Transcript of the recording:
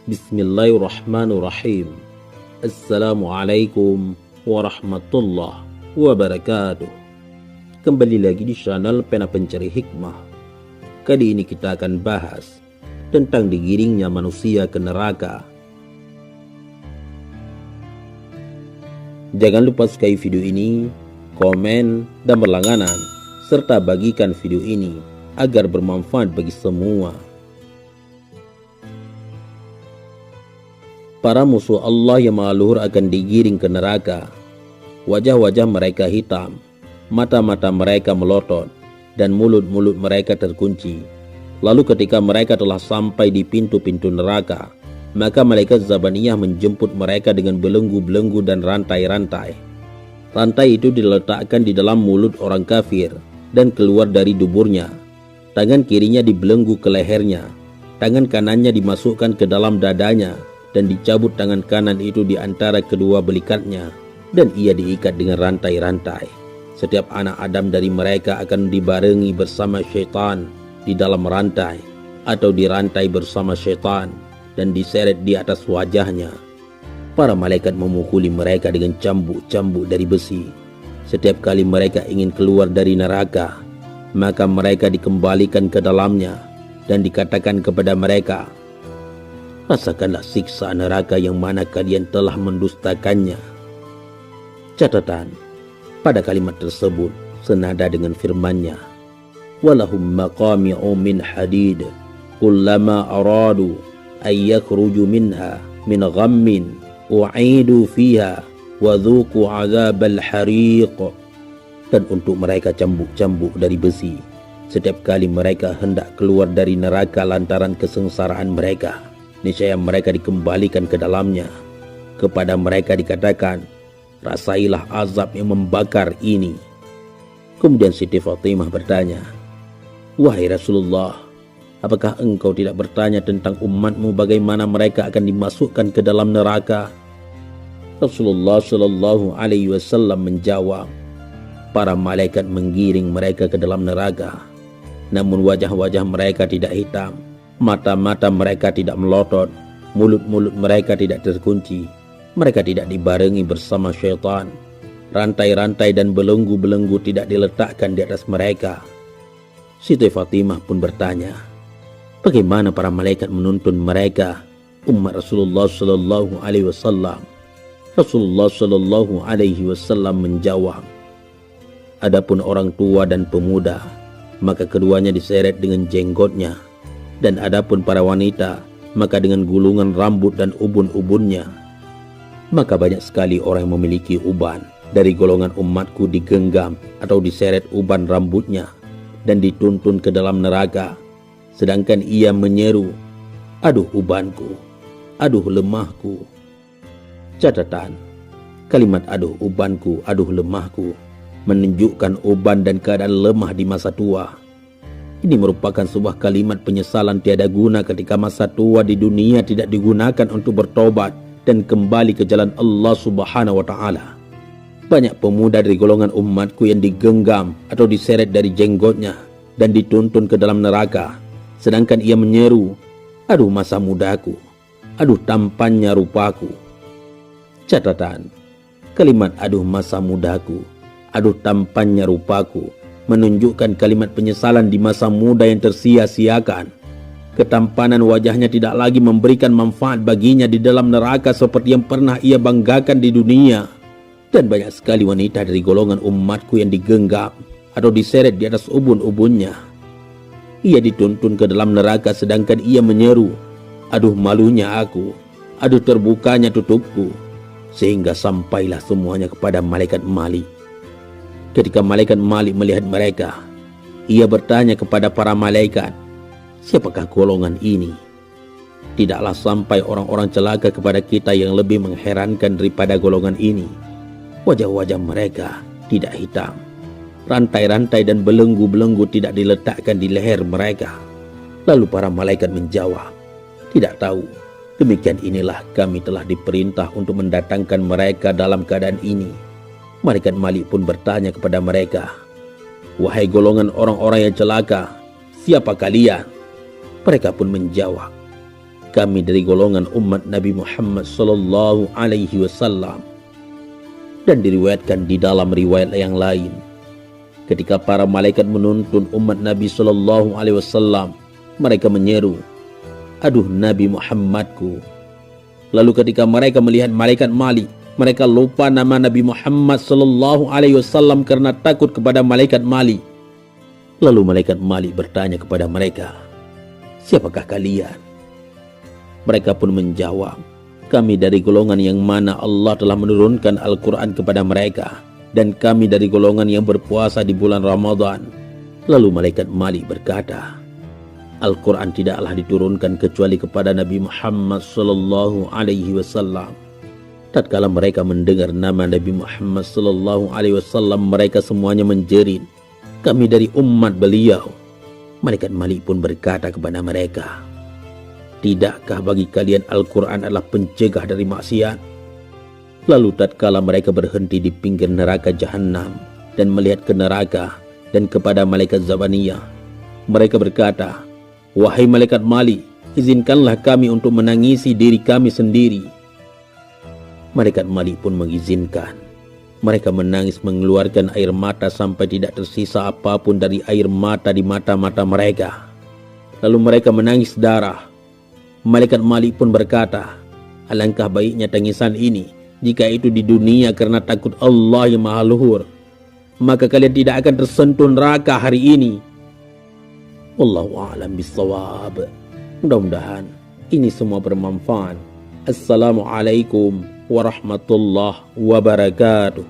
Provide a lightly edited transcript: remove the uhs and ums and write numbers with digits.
Bismillahirrahmanirrahim. Assalamualaikum warahmatullahi wabarakatuh. Kembali lagi di channel Pena Pencari Hikmah. Kali ini kita akan bahas tentang digiringnya manusia ke neraka. Jangan lupa subscribe video ini, komen, dan berlangganan, serta bagikan video ini agar bermanfaat bagi semua. Para musuh Allah yang maha luhur akan digiring ke neraka. Wajah-wajah mereka hitam, mata-mata mereka melotot, dan mulut-mulut mereka terkunci. Lalu ketika mereka telah sampai di pintu-pintu neraka, maka malaikat Zabaniyah menjemput mereka dengan belenggu-belenggu dan rantai-rantai. Rantai itu diletakkan di dalam mulut orang kafir dan keluar dari duburnya. Tangan kirinya dibelenggu ke lehernya, tangan kanannya dimasukkan ke dalam dadanya, dan dicabut tangan kanan itu di antara kedua belikatnya, dan ia diikat dengan rantai-rantai. Setiap anak Adam dari mereka akan dibarengi bersama syaitan di dalam rantai, atau dirantai bersama syaitan dan diseret di atas wajahnya. Para malaikat memukuli mereka dengan cambuk-cambuk dari besi. Setiap kali mereka ingin keluar dari neraka, maka mereka dikembalikan ke dalamnya dan dikatakan kepada mereka, rasakanlah siksa neraka yang mana kalian telah mendustakannya. Catatan, pada kalimat tersebut senada dengan firman-Nya, walahum maqami'u min hadid kullama aradu ay yakhruju minha min ghammin u'idu fiha wa dhuqu 'adzabal hariq. Dan untuk mereka cambuk-cambuk dari besi setiap kali mereka hendak keluar dari neraka lantaran kesengsaraan mereka. Niscaya mereka dikembalikan ke dalamnya. Kepada mereka dikatakan, rasailah azab yang membakar ini. Kemudian Siti Fatimah bertanya, wahai Rasulullah, apakah engkau tidak bertanya tentang umatmu bagaimana mereka akan dimasukkan ke dalam neraka? Rasulullah Shallallahu Alaihi Wasallam menjawab, para malaikat menggiring mereka ke dalam neraka, namun wajah-wajah mereka tidak hitam, mata-mata mereka tidak melotot, mulut-mulut mereka tidak terkunci, mereka tidak dibarengi bersama syaitan, rantai-rantai dan belenggu-belenggu tidak diletakkan di atas mereka. Siti Fatimah pun bertanya, bagaimana para malaikat menuntun mereka, umat Rasulullah Sallallahu Alaihi Wasallam? Rasulullah Sallallahu Alaihi Wasallam menjawab, adapun orang tua dan pemuda, maka keduanya diseret dengan jenggotnya. Dan adapun para wanita, maka dengan gulungan rambut dan ubun-ubunnya. Maka banyak sekali orang yang memiliki uban dari golongan umatku digenggam atau diseret uban rambutnya dan dituntun ke dalam neraka, sedangkan ia menyeru, aduh ubanku, aduh lemahku. Catatan, kalimat aduh ubanku, aduh lemahku menunjukkan uban dan keadaan lemah di masa tua. Ini merupakan sebuah kalimat penyesalan tiada guna ketika masa tua di dunia tidak digunakan untuk bertobat dan kembali ke jalan Allah Subhanahu wa Ta'ala. Banyak pemuda dari golongan umatku yang digenggam atau diseret dari jenggotnya dan dituntun ke dalam neraka, sedangkan ia menyeru, aduh masa mudaku, aduh tampannya rupaku. Catatan, kalimat aduh masa mudaku, aduh tampannya rupaku menunjukkan kalimat penyesalan di masa muda yang tersia-siakan. Ketampanan wajahnya tidak lagi memberikan manfaat baginya di dalam neraka seperti yang pernah ia banggakan di dunia. Dan banyak sekali wanita dari golongan umatku yang digenggam atau diseret di atas ubun-ubunnya. Ia dituntun ke dalam neraka sedangkan ia menyeru, aduh malunya aku, aduh terbukanya tutupku, sehingga sampailah semuanya kepada malaikat Malik. Ketika malaikat Malik melihat mereka, ia bertanya kepada para malaikat, siapakah golongan ini? Tidaklah sampai orang-orang celaka kepada kita yang lebih mengherankan daripada golongan ini. Wajah-wajah mereka tidak hitam, rantai-rantai dan belenggu-belenggu tidak diletakkan di leher mereka. Lalu para malaikat menjawab, tidak tahu. Demikian inilah kami telah diperintah untuk mendatangkan mereka dalam keadaan ini. Malaikat Malik pun bertanya kepada mereka, wahai golongan orang-orang yang celaka, siapa kalian? Mereka pun menjawab, kami dari golongan umat Nabi Muhammad sallallahu alaihi wasallam. Dan diriwayatkan di dalam riwayat yang lain, ketika para malaikat menuntun umat Nabi sallallahu alaihi wasallam, mereka menyeru, "Aduh Nabi Muhammadku." Lalu ketika mereka melihat malaikat Malik, mereka lupa nama Nabi Muhammad sallallahu alaihi wasallam karena takut kepada malaikat Malik. Lalu malaikat Malik bertanya kepada mereka, "Siapakah kalian?" Mereka pun menjawab, "Kami dari golongan yang mana Allah telah menurunkan Al-Quran kepada mereka, dan kami dari golongan yang berpuasa di bulan Ramadan." Lalu malaikat Malik berkata, "Al-Quran tidaklah diturunkan kecuali kepada Nabi Muhammad sallallahu alaihi wasallam." Tatkala mereka mendengar nama Nabi Muhammad sallallahu alaihi wasallam, mereka semuanya menjerit, "Kami dari umat beliau." Malaikat Malik pun berkata kepada mereka, "Tidakkah bagi kalian Al-Quran adalah pencegah dari maksiat?" Lalu tatkala mereka berhenti di pinggir neraka Jahannam dan melihat ke neraka dan kepada malaikat Zabaniyah, mereka berkata, "Wahai malaikat Malik, izinkanlah kami untuk menangisi diri kami sendiri." Malaikat Malik pun mengizinkan. Mereka menangis mengeluarkan air mata sampai tidak tersisa apapun dari air mata di mata-mata mereka. Lalu mereka menangis darah. Malaikat Malik pun berkata, "Alangkah baiknya tangisan ini jika itu di dunia karena takut Allah yang Maha Luhur, maka kalian tidak akan tersentuh neraka hari ini." Wallahu a'lam bishawab. Mudah-mudahan ini semua bermanfaat. Assalamualaikum warahmatullahi wabarakatuh.